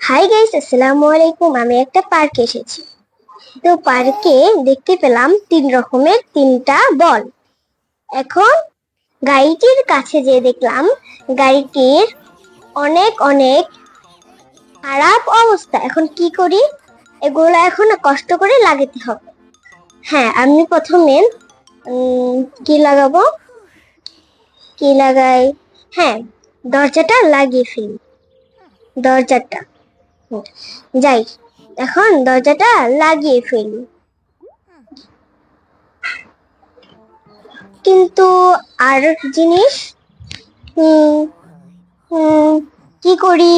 Hi guys, আসসালামু আলাইকুম। আমি একটা পার্কে এসেছি। তো পার্কে দেখতে পেলাম তিন রকমের তিনটা বল। এখন গাড়িটির কাছে যেয়ে দেখলাম গাড়িটির অনেক অনেক খারাপ অবস্থা। এখন কি করি? এগুলো এখন কষ্ট করে লাগাতে হবে। হ্যাঁ, আমি প্রথমে কি লাগাবো? কি লাগাই? হ্যাঁ, দরজাটা লাগিয়ে ফেলি। দরজাটা যাই, এখন দরজাটা লাগিয়ে ফেলি। কিন্তু আর জিনিস হুম হুম কি করি?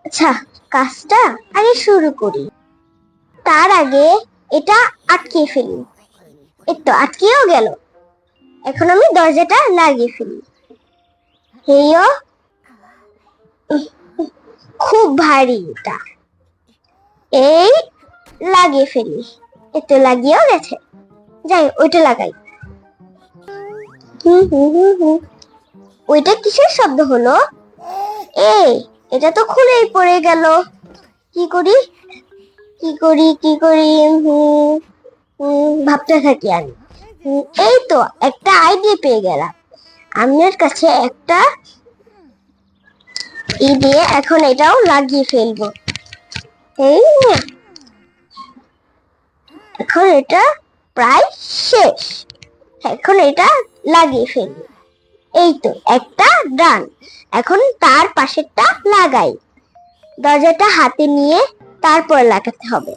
আচ্ছা, কাজটা আগে শুরু করি। তার আগে এটা আটকে ফেলি। এই তো আটকেও গেল। এখন আমি দরজাটা লাগিয়ে ফেলি। হেইও, খুব ভারী এটা। এই লাগিয়ে ফেলি। এই তো লাগিয়েও গেছে। যাই, ওইটা লাগাই। হুম হুম হুম হুম ওইটা কিসের শব্দ হলো? এই, এটা তো খুলেই পড়ে গেল। কি করি? কি করি? কি করি? ভাবতে থাকি আমি। এই তো একটা আইডিয়া পেয়ে গেলাম। আমার কাছে একটা দিয়ে এখন এটাও লাগিয়ে ফেলবো। এই নে, এখন এটা প্রায় শেষ। এখন এটা লাগিয়ে ফেলবো। এই তো একটা ডান। এখন তার পাশেরটা লাগাই। দরজাটা হাতে নিয়ে তারপর লাগাতে হবে।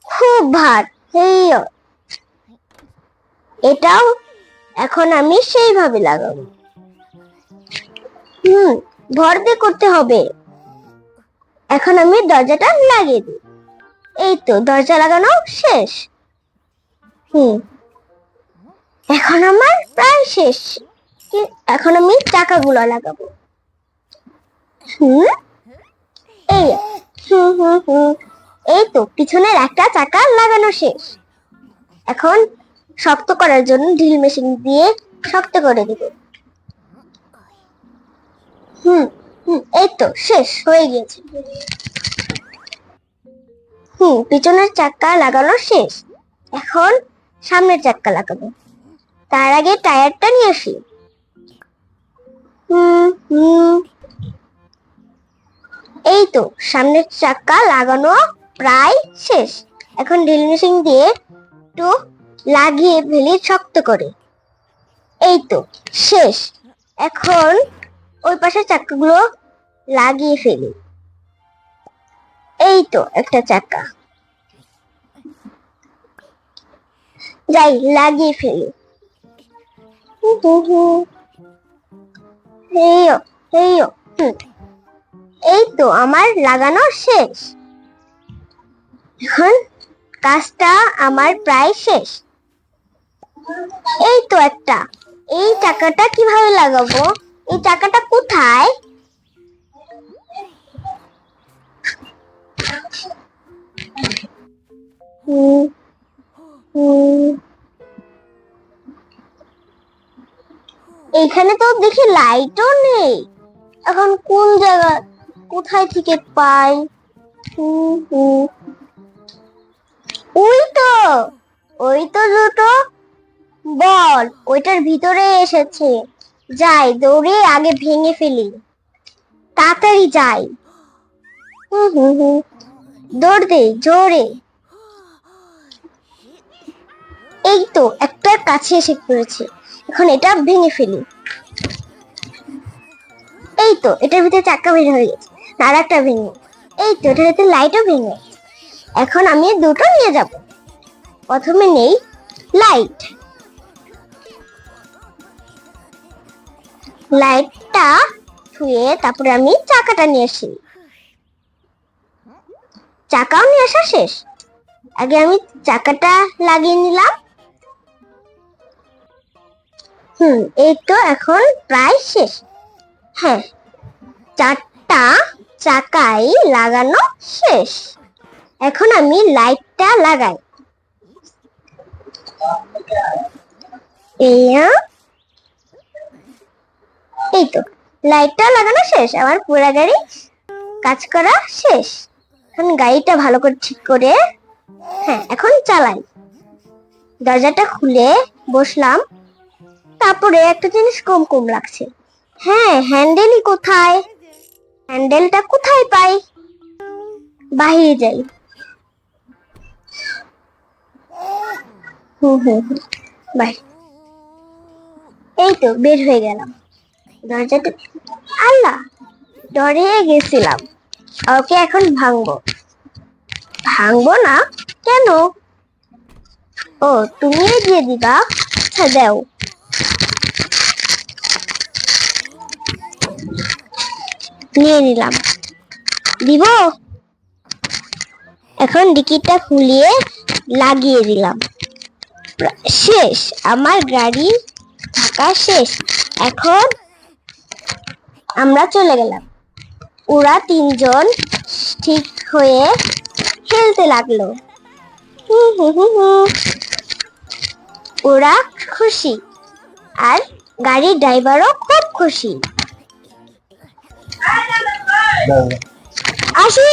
খুব ভার। হেইও, এটাও এখন আমি সেইভাবে লাগাবো। ভর দিয়ে করতে হবে। এখন আমি দরজাটা লাগিয়ে দিই। এই তো দরজা লাগানো শেষ। হুম এখন আমার প্রায় শেষ। এখন আমি চাকাগুলো লাগাবো। হুম এই হুম হুম হুম এই তো পিছনের একটা চাকা লাগানো শেষ। এখন শক্ত করার জন্য ড্রিল মেশিন দিয়ে শক্ত করে দিব। হুম এই তো শেষ হয়ে গিয়েছে। পিছনের চাকা লাগানো শেষ। এখন সামনের চাকা লাগাবো। তার আগে টায়ারটা নিয়ে আসি। এই তো সামনের চাকা লাগানো প্রায় শেষ। এখন ড্রিল মেশিন দিয়ে একটু লাগিয়ে ফেলি শক্ত করে। এই তো শেষ। এখন ওই পাশের চাকাগুলো লাগিয়ে ফেলি। এই তো একটা চাকা। যাই, লাগিয়ে ফেলি। হেইও, হেইও। এই তো আমার লাগানো শেষ। এখন কাজটা আমার প্রায় শেষ। এই তো একটা। এই চাকাটা কিভাবে লাগাবো? এই চাকাটা কোথায়? এখানে তো দেখি লাইটও নেই। এখন কোন জায়গা, কোথায় থেকে পাই? ওই তো, ওই তো দুটো বল ওইটার ভিতরে এসেছে। যাই, দৌড়ে আগে ভেঙে ফেলি। তাড়াতাড়ি যাই। দৌড় দে জোরে। এই তো একটা কাছে এসে পড়েছে। এখন এটা ভেঙে ফেলি। এই তো এটার ভিতরে চাকা বের হয়ে গেছে। আর একটা ভেঙে। এই তো এটার ভিতরে লাইটও ভেঙে। এখন আমি দুটো নিয়ে যাব। প্রথমে নেই লাইট। লাইটটা ছুঁয়ে তারপরে আমি চাকাটা নিয়ে আসি। চাকাও নিয়ে আসা শেষ। আগে আমি চাকাটা লাগিয়ে নিলাম। এই তো এখন প্রায় শেষ। হ্যাঁ, চারটা চাকাই লাগানো শেষ। এখন আমি লাইটটা লাগাই। এই তো লাইটটা লাগানো শেষ। আমার পুরা গাড়ি কাজ করা শেষ। এখন গাড়িটা ভালো করে ঠিক করে, হ্যাঁ এখন চালাই। দরজাটা খুলে বসলাম। তারপরে একটা জিনিস কম কম লাগছে। হ্যাঁ, হ্যান্ডেলই কোথায়? হ্যান্ডেলটা কোথায় পাই? বাহিরে যাই। বাই। এই তো বের হয়ে গেলাম। দরজাটা, আল্লাহ, ডরে গেছিলাম। ওকে এখন ভাঙবো। ভাঙবো না কেন? ও, তুমি দিয়ে দিবা? আচ্ছা দাও। নিয়ে নিলাম। দিব। এখন ডিকিটা খুলিয়ে লাগিয়ে দিলাম। শেষ, আমার গাড়ি ঢাকা শেষ। এখন আমরা চলে গেলাম। ওরা তিনজন ঠিক হয়ে খেলতে লাগলো। ওরা খুশি, আর গাড়ির ড্রাইভারও খুব খুশি। আসি।